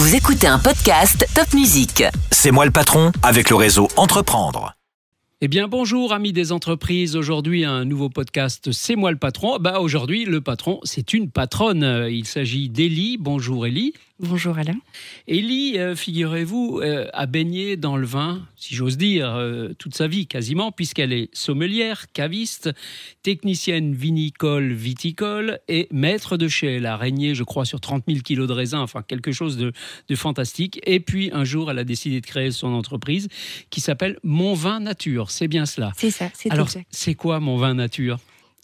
Vous écoutez un podcast Top Music. C'est moi le patron avec le réseau Entreprendre. Eh bien, bonjour amis des entreprises. Aujourd'hui, un nouveau podcast C'est moi le patron. Aujourd'hui, le patron, c'est une patronne. Il s'agit d'Élie. Bonjour Élie. Bonjour Alain. Élie, figurez-vous, a baigné dans le vin, si j'ose dire, toute sa vie quasiment, puisqu'elle est sommelière, caviste, technicienne vinicole, viticole et maître de chez. Elle a régné, je crois, sur 30 000 kilos de raisin, enfin quelque chose de fantastique. Et puis un jour, elle a décidé de créer son entreprise qui s'appelle Mon Vin Nature. C'est bien cela. C'est ça, c'est Alors, exact. c'est quoi Mon Vin Nature ?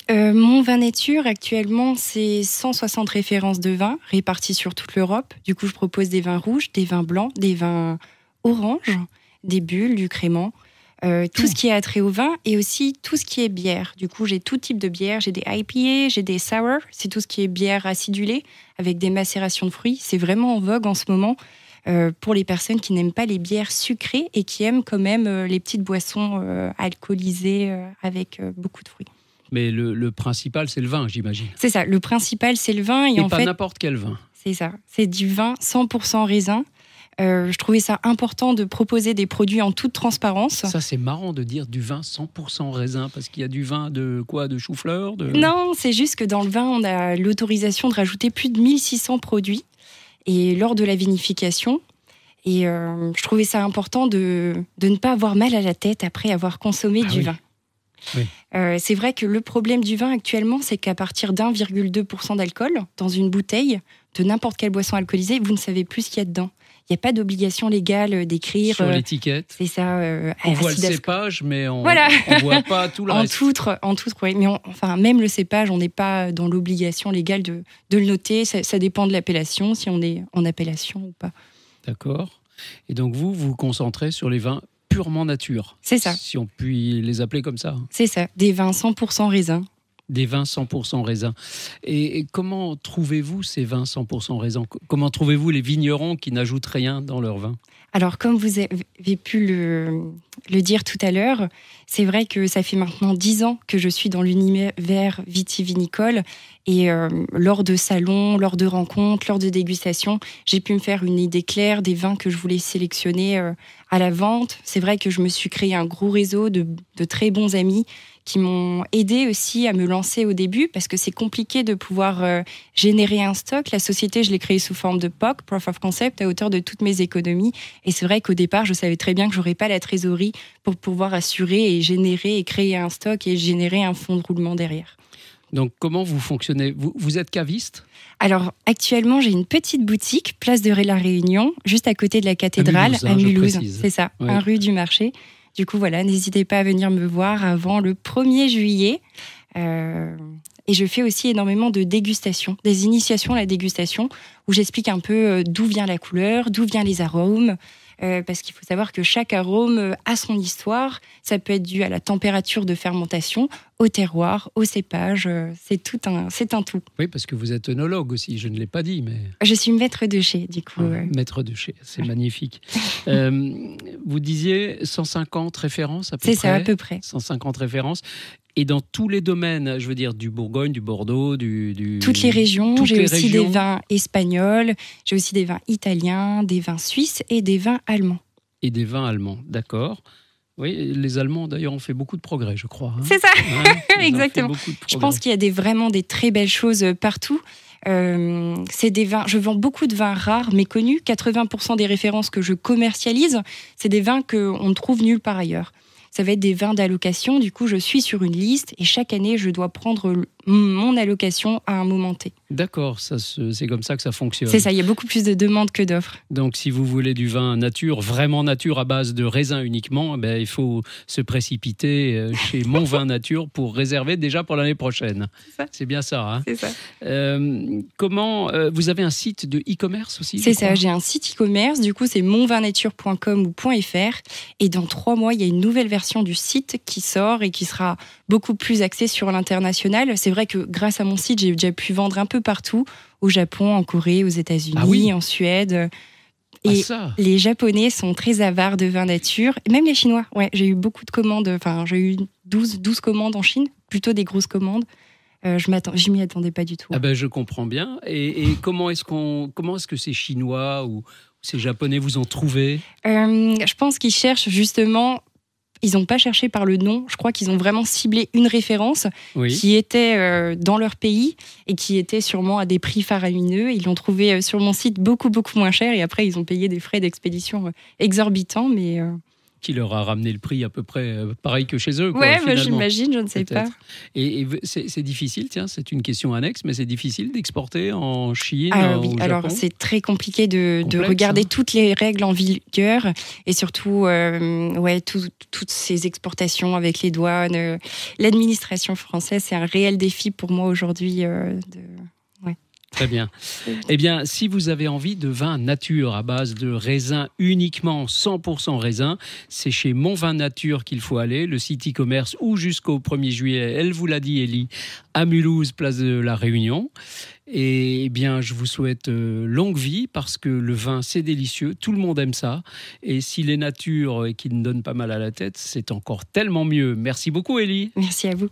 Mon vin nature, actuellement, c'est 160 références de vins réparties sur toute l'Europe. Du coup, je propose des vins rouges, des vins blancs, des vins oranges, des bulles, du crément, tout ce qui est attrait au vin et aussi tout ce qui est bière. Du coup, j'ai tout type de bière. J'ai des IPA, j'ai des sour. C'est tout ce qui est bière acidulée avec des macérations de fruits. C'est vraiment en vogue en ce moment pour les personnes qui n'aiment pas les bières sucrées et qui aiment quand même les petites boissons alcoolisées avec beaucoup de fruits. Mais le principal, c'est le vin, j'imagine. C'est ça, le principal, c'est le vin. Et en pas fait, n'importe quel vin. C'est ça, c'est du vin 100% raisin. Je trouvais ça important de proposer des produits en toute transparence. Ça, c'est marrant de dire du vin 100% raisin, parce qu'il y a du vin de quoi ? De chou-fleur Non, c'est juste que dans le vin, on a l'autorisation de rajouter plus de 1600 produits. Et lors de la vinification, je trouvais ça important de ne pas avoir mal à la tête après avoir consommé du vin. Oui. C'est vrai que le problème du vin actuellement, c'est qu'à partir d'1,2% d'alcool dans une bouteille de n'importe quelle boisson alcoolisée, vous ne savez plus ce qu'il y a dedans. Il n'y a pas d'obligation légale d'écrire sur l'étiquette. C'est ça. On voit le cépage, mais on ne voit pas tout le reste. En tout, oui. Mais même le cépage, on n'est pas dans l'obligation légale de le noter. Ça dépend de l'appellation, si on est en appellation ou pas. D'accord. Et donc vous vous concentrez sur les vins purement nature. C'est ça. Si on peut les appeler comme ça. C'est ça, des vins 100% raisin. Des vins 100% raisin. Et comment trouvez-vous ces vins 100% raisin ? Comment trouvez-vous les vignerons qui n'ajoutent rien dans leur vin ? Alors, comme vous avez pu le dire tout à l'heure, c'est vrai que ça fait maintenant 10 ans que je suis dans l'univers vitivinicole. Et lors de salons, lors de rencontres, lors de dégustations, j'ai pu me faire une idée claire des vins que je voulais sélectionner à la vente. C'est vrai que je me suis créé un gros réseau de très bons amis qui m'ont aidé aussi à me lancer au début, parce que c'est compliqué de pouvoir générer un stock. La société, je l'ai créée sous forme de POC, Proof of Concept, à hauteur de toutes mes économies. Et c'est vrai qu'au départ, je savais très bien que j'aurais pas la trésorerie pour pouvoir assurer et générer et créer un stock et générer un fonds de roulement derrière. Donc, comment vous fonctionnez ? Vous êtes caviste ? Alors, actuellement, j'ai une petite boutique, place de la Réunion, juste à côté de la cathédrale, à Mulhouse. C'est ça, ouais. 1 rue du Marché. Du coup, voilà, n'hésitez pas à venir me voir avant le 1er juillet. Et je fais aussi énormément de dégustations, des initiations à la dégustation, où j'explique un peu d'où vient la couleur, d'où viennent les arômes. Parce qu'il faut savoir que chaque arôme a son histoire. Ça peut être dû à la température de fermentation, au terroir, au cépage. C'est un tout. Oui, parce que vous êtes œnologue aussi, je ne l'ai pas dit, mais... Je suis maître de chez, du coup. Maître de chez, c'est magnifique. Vous disiez 150 références à peu près ? C'est ça, à peu près. 150 références. Et dans tous les domaines, je veux dire du Bourgogne, du Bordeaux, Toutes les régions. Toutes j'ai les aussi régions. des vins espagnols, j'ai aussi des vins italiens, des vins suisses et des vins allemands. Et des vins allemands, d'accord. Oui, les Allemands, d'ailleurs, ont fait beaucoup de progrès, je crois. Hein. C'est ça, exactement. De Je pense qu'il y a vraiment des très belles choses partout. C'est des vins, je vends beaucoup de vins rares, méconnus. 80% des références que je commercialise, c'est des vins qu'on ne trouve nulle part ailleurs. Ça va être des vins d'allocation. Du coup, je suis sur une liste et chaque année, je dois prendre mon allocation à un moment T. D'accord, c'est comme ça que ça fonctionne. C'est ça, il y a beaucoup plus de demandes que d'offres. Donc, si vous voulez du vin nature, vraiment nature, à base de raisin uniquement, il faut se précipiter chez Mon Vin Nature pour réserver déjà pour l'année prochaine. C'est bien ça. Hein ? C'est ça. Comment vous avez un site de e-commerce aussi ? C'est ça, j'ai un site e-commerce. Du coup, c'est monvinnature.com ou .fr. Et dans 3 mois, il y a une nouvelle version du site qui sort et qui sera beaucoup plus axée sur l'international. C'est vrai que grâce à mon site, j'ai déjà pu vendre un peu partout, au Japon, en Corée, aux États-Unis, en Suède. Et les Japonais sont très avares de vin nature, et même les Chinois. Ouais, j'ai eu beaucoup de commandes, j'ai eu 12 commandes en Chine, plutôt des grosses commandes. Je m'y attendais pas du tout. Ah ben, je comprends bien. Et comment est-ce que ces Chinois ou ces Japonais vous ont trouvé? Je pense qu'ils cherchent justement. Ils n'ont pas cherché par le nom. Je crois qu'ils ont vraiment ciblé une référence qui était dans leur pays et qui était sûrement à des prix faramineux. Ils l'ont trouvé sur mon site beaucoup, beaucoup moins cher. Et après, ils ont payé des frais d'expédition exorbitants. Mais qui leur a ramené le prix à peu près pareil que chez eux. Ouais, j'imagine, je ne sais pas. Et c'est difficile, tiens, c'est une question annexe, mais c'est difficile d'exporter en Chine, oui, au alors Japon. C'est très compliqué de regarder toutes les règles en vigueur et surtout toutes ces exportations avec les douanes. L'administration française, c'est un réel défi pour moi aujourd'hui. Très bien. Eh bien, si vous avez envie de vin nature à base de raisin uniquement 100% raisin, c'est chez Mon Vin Nature qu'il faut aller, le site e-commerce ou jusqu'au 1er juillet, elle vous l'a dit Élie, à Mulhouse, place de la Réunion. Et eh bien, je vous souhaite longue vie parce que le vin, c'est délicieux, tout le monde aime ça. Et s'il est nature et qu'il ne donne pas mal à la tête, c'est encore tellement mieux. Merci beaucoup Élie. Merci à vous.